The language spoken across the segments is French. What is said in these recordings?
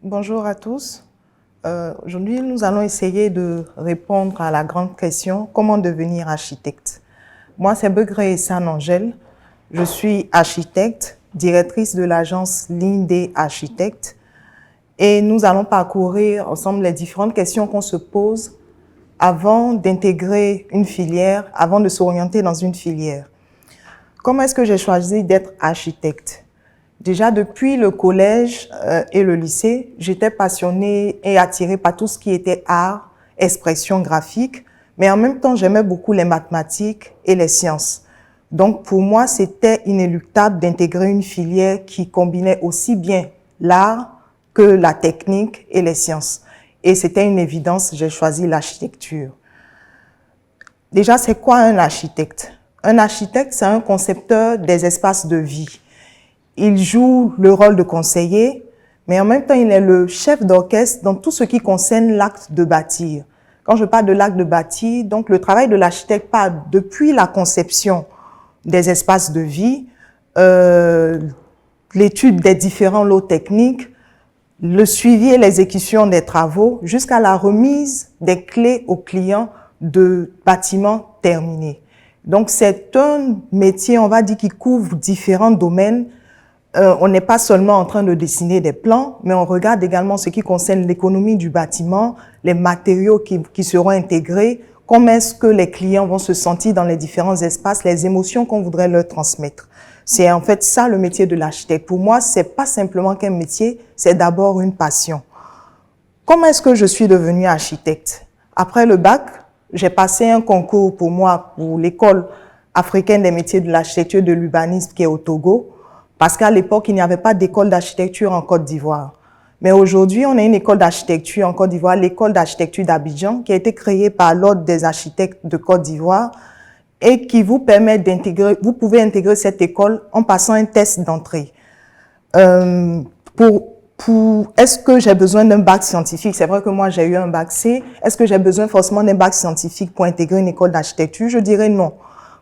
Bonjour à tous. Aujourd'hui, nous allons essayer de répondre à la grande question « Comment devenir architecte ?» Moi, c'est Begré Essan Angèle. Je suis architecte, directrice de l'agence Ligne des Architectes. Et nous allons parcourir ensemble les différentes questions qu'on se pose avant d'intégrer une filière, avant de s'orienter dans une filière. Comment est-ce que j'ai choisi d'être architecte ? Déjà, depuis le collège et le lycée, j'étais passionnée et attirée par tout ce qui était art, expression graphique, mais en même temps, j'aimais beaucoup les mathématiques et les sciences. Donc, pour moi, c'était inéluctable d'intégrer une filière qui combinait aussi bien l'art que la technique et les sciences. Et c'était une évidence, j'ai choisi l'architecture. Déjà, c'est quoi un architecte? Un architecte, c'est un concepteur des espaces de vie. Il joue le rôle de conseiller, mais en même temps, il est le chef d'orchestre dans tout ce qui concerne l'acte de bâtir. Quand je parle de l'acte de bâtir, donc le travail de l'architecte part depuis la conception des espaces de vie, l'étude des différents lots techniques, le suivi et l'exécution des travaux, jusqu'à la remise des clés aux clients de bâtiments terminés. Donc, c'est un métier, on va dire, qui couvre différents domaines. On n'est pas seulement en train de dessiner des plans, mais on regarde également ce qui concerne l'économie du bâtiment, les matériaux qui seront intégrés, comment est-ce que les clients vont se sentir dans les différents espaces, les émotions qu'on voudrait leur transmettre. C'est en fait ça le métier de l'architecte. Pour moi, c'est pas simplement qu'un métier, c'est d'abord une passion. Comment est-ce que je suis devenue architecte? Après le bac, j'ai passé un concours pour moi, pour l'école africaine des métiers de l'architecture de l'urbanisme qui est au Togo. Parce qu'à l'époque, il n'y avait pas d'école d'architecture en Côte d'Ivoire. Mais aujourd'hui, on a une école d'architecture en Côte d'Ivoire, l'école d'architecture d'Abidjan, qui a été créée par l'Ordre des architectes de Côte d'Ivoire et qui vous permet d'intégrer, vous pouvez intégrer cette école en passant un test d'entrée. Est-ce que j'ai besoin d'un bac scientifique? C'est vrai que moi, j'ai eu un bac C. Est-ce que j'ai besoin forcément d'un bac scientifique pour intégrer une école d'architecture? Je dirais non.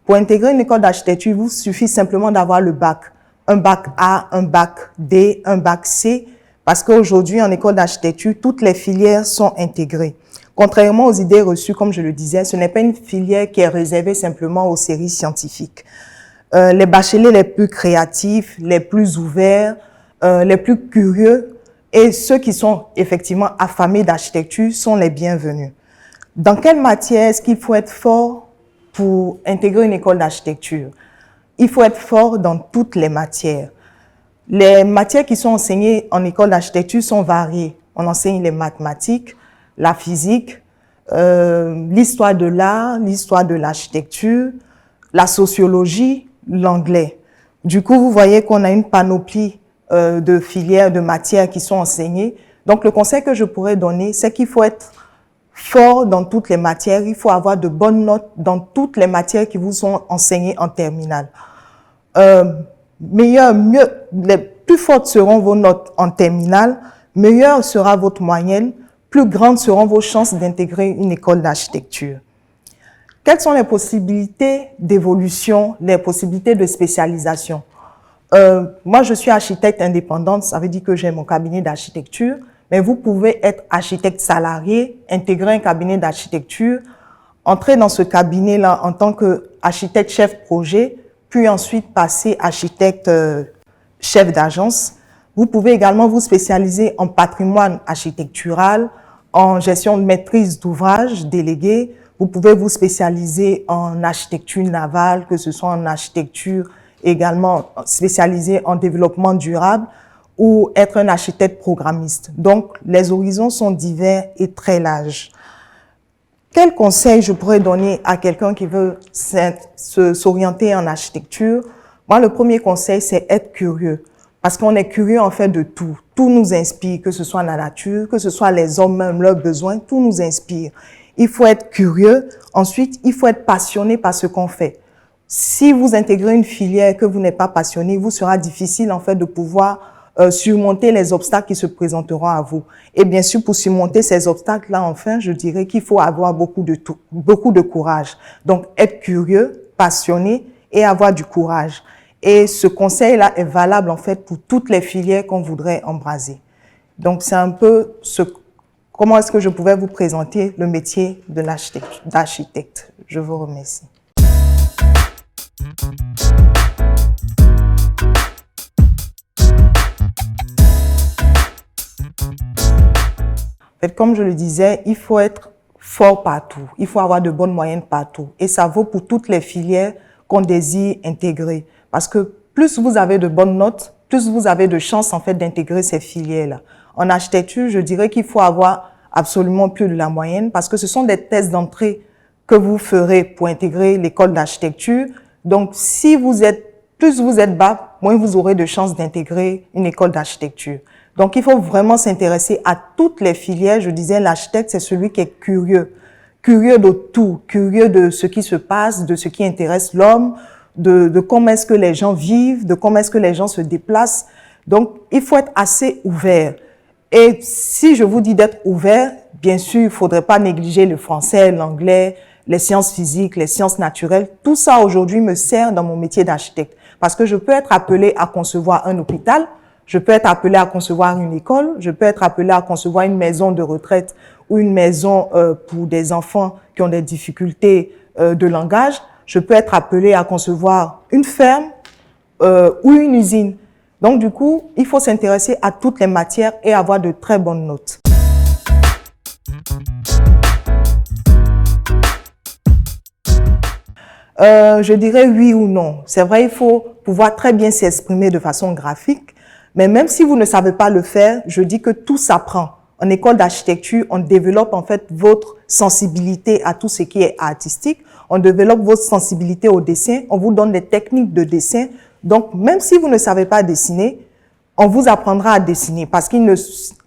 Pour intégrer une école d'architecture, il vous suffit simplement d'avoir le bac. Un bac A, un bac D, un bac C, parce qu'aujourd'hui, en école d'architecture, toutes les filières sont intégrées. Contrairement aux idées reçues, comme je le disais, ce n'est pas une filière qui est réservée simplement aux séries scientifiques. Les bacheliers les plus créatifs, les plus ouverts, les plus curieux et ceux qui sont effectivement affamés d'architecture sont les bienvenus. Dans quelle matière est-ce qu'il faut être fort pour intégrer une école d'architecture? Il faut être fort dans toutes les matières. Les matières qui sont enseignées en école d'architecture sont variées. On enseigne les mathématiques, la physique, l'histoire de l'art, l'histoire de l'architecture, la sociologie, l'anglais. Du coup, vous voyez qu'on a une panoplie de filières, de matières qui sont enseignées. Donc, le conseil que je pourrais donner, c'est qu'il faut être fort dans toutes les matières, il faut avoir de bonnes notes dans toutes les matières qui vous sont enseignées en terminale. Les plus fortes seront vos notes en terminale, meilleure sera votre moyenne, plus grandes seront vos chances d'intégrer une école d'architecture. Quelles sont les possibilités d'évolution, les possibilités de spécialisation? Moi, je suis architecte indépendante, ça veut dire que j'ai mon cabinet d'architecture, mais vous pouvez être architecte salarié, intégrer un cabinet d'architecture, entrer dans ce cabinet-là en tant qu'architecte chef projet, puis ensuite passer architecte chef d'agence. Vous pouvez également vous spécialiser en patrimoine architectural, en gestion de maîtrise d'ouvrage délégué. Vous pouvez vous spécialiser en architecture navale, que ce soit en architecture également spécialisé en développement durable, ou être un architecte programmiste. Donc, les horizons sont divers et très larges. Quel conseil je pourrais donner à quelqu'un qui veut s'orienter en architecture? Moi, le premier conseil, c'est être curieux. Parce qu'on est curieux, en fait, de tout. Tout nous inspire, que ce soit la nature, que ce soit les hommes même, leurs besoins, tout nous inspire. Il faut être curieux. Ensuite, il faut être passionné par ce qu'on fait. Si vous intégrez une filière que vous n'êtes pas passionné, il vous sera difficile, en fait, de pouvoir surmonter les obstacles qui se présenteront à vous. Et bien sûr, pour surmonter ces obstacles-là, enfin, je dirais qu'il faut avoir beaucoup de courage. Donc, être curieux, passionné et avoir du courage. Et ce conseil-là est valable en fait pour toutes les filières qu'on voudrait embraser. Donc c'est un peu comment est-ce que je pouvais vous présenter le métier de d'architecte. Je vous remercie. En fait, comme je le disais, il faut être fort partout. Il faut avoir de bonnes moyennes partout. Et ça vaut pour toutes les filières qu'on désire intégrer. Parce que plus vous avez de bonnes notes, plus vous avez de chances en fait d'intégrer ces filières-là. En architecture, je dirais qu'il faut avoir absolument plus de la moyenne parce que ce sont des tests d'entrée que vous ferez pour intégrer l'école d'architecture. Donc, plus vous êtes bas, moins vous aurez de chances d'intégrer une école d'architecture. Donc, il faut vraiment s'intéresser à toutes les filières. Je disais, l'architecte, c'est celui qui est curieux. Curieux de tout, curieux de ce qui se passe, de ce qui intéresse l'homme, de comment est-ce que les gens vivent, de comment est-ce que les gens se déplacent. Donc, il faut être assez ouvert. Et si je vous dis d'être ouvert, bien sûr, il ne faudrait pas négliger le français, l'anglais, les sciences physiques, les sciences naturelles. Tout ça, aujourd'hui, me sert dans mon métier d'architecte. Parce que je peux être appelé à concevoir un hôpital, je peux être appelé à concevoir une école, je peux être appelé à concevoir une maison de retraite ou une maison pour des enfants qui ont des difficultés de langage. Je peux être appelé à concevoir une ferme ou une usine. Donc, du coup, il faut s'intéresser à toutes les matières et avoir de très bonnes notes. Je dirais oui ou non. C'est vrai, il faut pouvoir très bien s'exprimer de façon graphique, mais même si vous ne savez pas le faire, je dis que tout s'apprend. En école d'architecture, on développe en fait votre sensibilité à tout ce qui est artistique, on développe votre sensibilité au dessin, on vous donne des techniques de dessin. Donc, même si vous ne savez pas dessiner, on vous apprendra à dessiner parce qu'il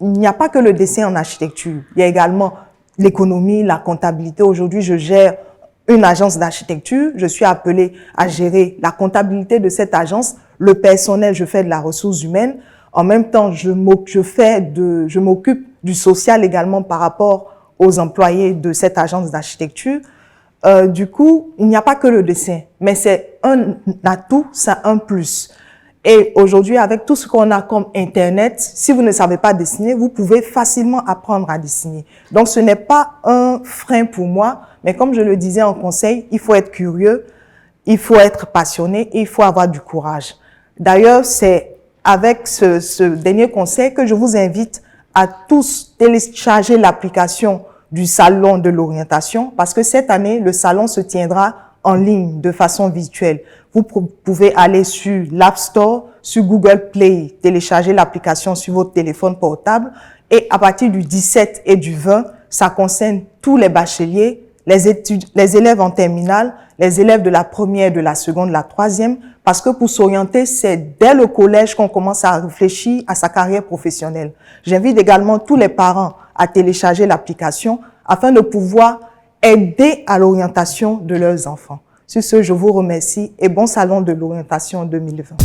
n'y a pas que le dessin en architecture. Il y a également l'économie, la comptabilité. Aujourd'hui, je gère une agence d'architecture. Je suis appelée à gérer la comptabilité de cette agence. Le personnel, je fais de la ressource humaine. En même temps, je m'occupe du social également par rapport aux employés de cette agence d'architecture. Du coup, il n'y a pas que le dessin, mais c'est un atout, c'est un plus. Et aujourd'hui, avec tout ce qu'on a comme Internet, si vous ne savez pas dessiner, vous pouvez facilement apprendre à dessiner. Donc, ce n'est pas un frein pour moi, mais comme je le disais en conseil, il faut être curieux, il faut être passionné et il faut avoir du courage. D'ailleurs, c'est avec ce dernier conseil que je vous invite à tous télécharger l'application du salon de l'orientation parce que cette année, le salon se tiendra en ligne de façon virtuelle. Vous pouvez aller sur l'App Store, sur Google Play, télécharger l'application sur votre téléphone portable et à partir du 17 et du 20, ça concerne tous les bacheliers, les élèves en terminale, les élèves de la première, de la seconde, de la troisième, parce que pour s'orienter, c'est dès le collège qu'on commence à réfléchir à sa carrière professionnelle. J'invite également tous les parents à télécharger l'application afin de pouvoir aider à l'orientation de leurs enfants. Sur ce, je vous remercie et bon salon de l'orientation 2020.